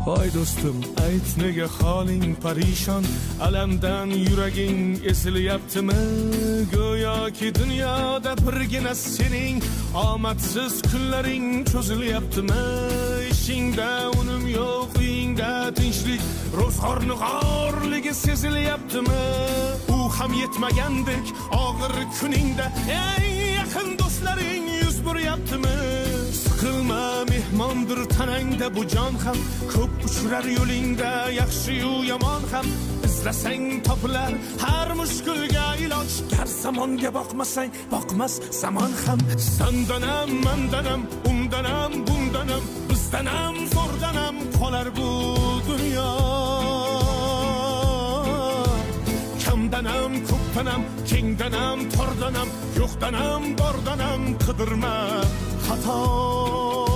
voy do'stim, ayt nega holing parishon, alamdan yuraging esilyaptimi? Go'yoki dunyoda birgina sening omadsiz kunlaring cho'zilyaptimi? Ishingda unum yo'q, uyingda tinchlik, ro'zg'orni g'orligi sezilyaptimi? U ham yetmagandek og'ir kuningda eng yaqin do'stlaring yuz buryaptimi? Siqilma, mehmondir tanangda bu jon ham, ko'p uchrar yo'lingda yaxshi-yu yomon ham. İzlasang topilar har mushkulga iloj, gar zamonga boqmasang boqmas zamon ham. Sandanam, mandanam, undanam, bundanam, bizdanam, zo'rdanam qolar bu dunyo. Kamdanam, ko'pdanam, kengdanam, tordanam, yo'qdanam, bordanam qidirma xato.